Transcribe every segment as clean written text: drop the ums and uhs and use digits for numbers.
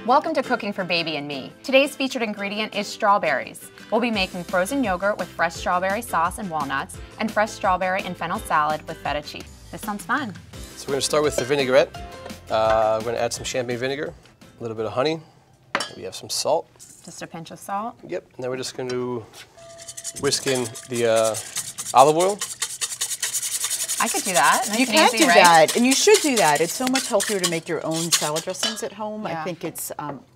Welcome to Cooking for Baby and Me. Today's featured ingredient is strawberries. We'll be making frozen yogurt with fresh strawberry sauce and walnuts, and fresh strawberry and fennel salad with feta cheese. This sounds fun. So we're going to start with the vinaigrette. We're going to add some champagne vinegar, a little bit of honey, we have some salt. Just a pinch of salt. Yep, and then we're just going to whisk in the olive oil. I could do that. Nice you can easy, do right? that, and you should do that. It's so much healthier to make your own salad dressings at home. Yeah. I think it's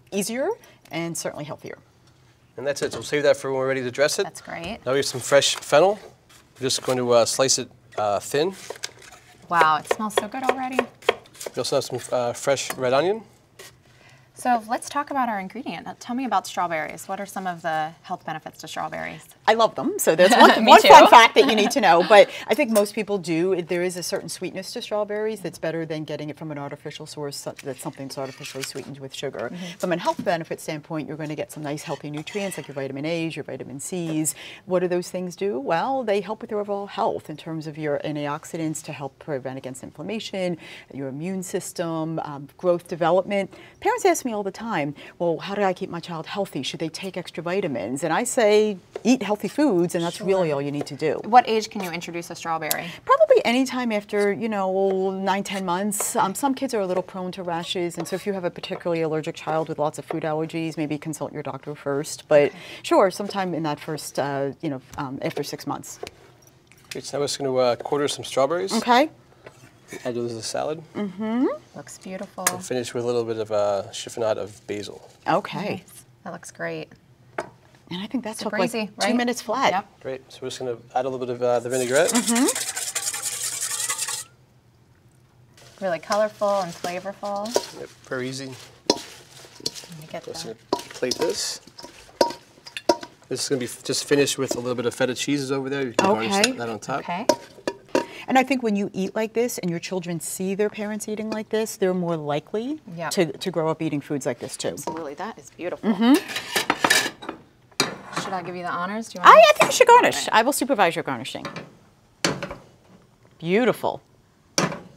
easier and certainly healthier. And that's it. So we'll save that for when we're ready to dress it. That's great. Now we have some fresh fennel. We're just going to slice it thin. Wow, it smells so good already. We also have some fresh red onion. So let's talk about our ingredient. Tell me about strawberries. What are some of the health benefits to strawberries? I love them, so there's one too. fun fact that you need to know, but I think most people do. There is a certain sweetness to strawberries that's better than getting it from an artificial source that's something that's artificially sweetened with sugar. From a health benefit standpoint, you're going to get some nice healthy nutrients like your vitamin A's, your vitamin C's. What do those things do? Well, they help with your overall health in terms of your antioxidants to help prevent against inflammation, your immune system, growth development. Parents ask me all the time, well, how do I keep my child healthy? Should they take extra vitamins? And I say, eat healthy foods, and that's really all you need to do. What age can you introduce a strawberry? Probably anytime after, 9, 10 months. Some kids are a little prone to rashes, and so if you have a particularly allergic child with lots of food allergies, maybe consult your doctor first. But sure, sometime in that first, after 6 months. Great, so now we're just going to quarter some strawberries. Okay. Add those to the salad. Looks beautiful. And finish with a little bit of chiffonade of basil. Okay. Nice. That looks great. And I think that took Super like easy, 2 right? minutes flat. Yep. Great, so we're just going to add a little bit of the vinaigrette. Really colorful and flavorful. Yep, very easy. Let me get Just that. going to plate this. This is going to be just finished with a little bit of feta cheese over there. You can garnish that on top. Okay. And I think when you eat like this and your children see their parents eating like this, they're more likely to grow up eating foods like this too. Absolutely, that is beautiful. Should I give you the honors? Do you want I think you should garnish. I will supervise your garnishing. Beautiful.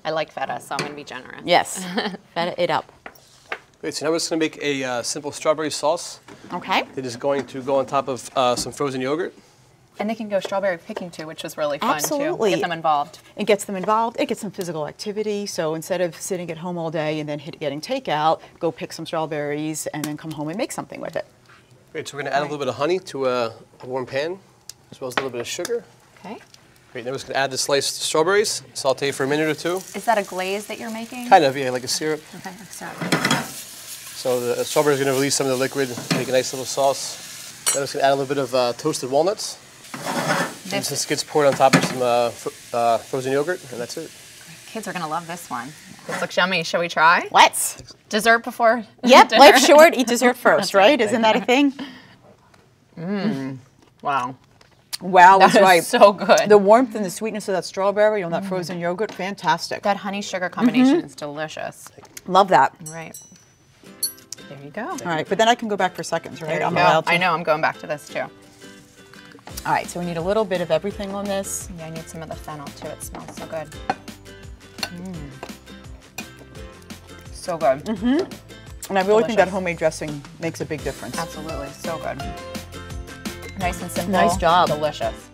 I like feta, so I'm going to be generous. Yes, feta it up. Great, so now we're just going to make a simple strawberry sauce. Okay. It is going to go on top of some frozen yogurt. And they can go strawberry picking too, which is really fun Absolutely. too. Get them involved. It gets them involved. It gets some physical activity. So instead of sitting at home all day and then getting takeout, go pick some strawberries and then come home and make something with it. Great, so we're going to add a little bit of honey to a warm pan, as well as a little bit of sugar. Okay. Great, now we're just going to add the sliced strawberries, saute for a minute or two. Is that a glaze that you're making? Kind of, yeah, like a syrup. Okay, let's start. So the strawberries are going to release some of the liquid, make a nice little sauce. Then we're just going to add a little bit of toasted walnuts. And this gets poured on top of some frozen yogurt, and that's it. Kids are going to love this one. This looks yummy. Shall we try? Let's. Dessert before Yep, dinner? life's short, eat dessert first, right? Isn't that a thing? Wow. Wow, that's That is right. so good. The warmth and the sweetness of that strawberry on that frozen yogurt, fantastic. That honey-sugar combination is delicious. Love that. Right. There you go. All right, but then I can go back for seconds, right? There you I'm go. allowed to. I know, I'm going back to this too. All right, so we need a little bit of everything on this. Yeah, I need some of the fennel too. It smells so good. So good. And I really think that Delicious. homemade dressing makes a big difference. Absolutely, so good. Nice and simple. Nice job. Delicious.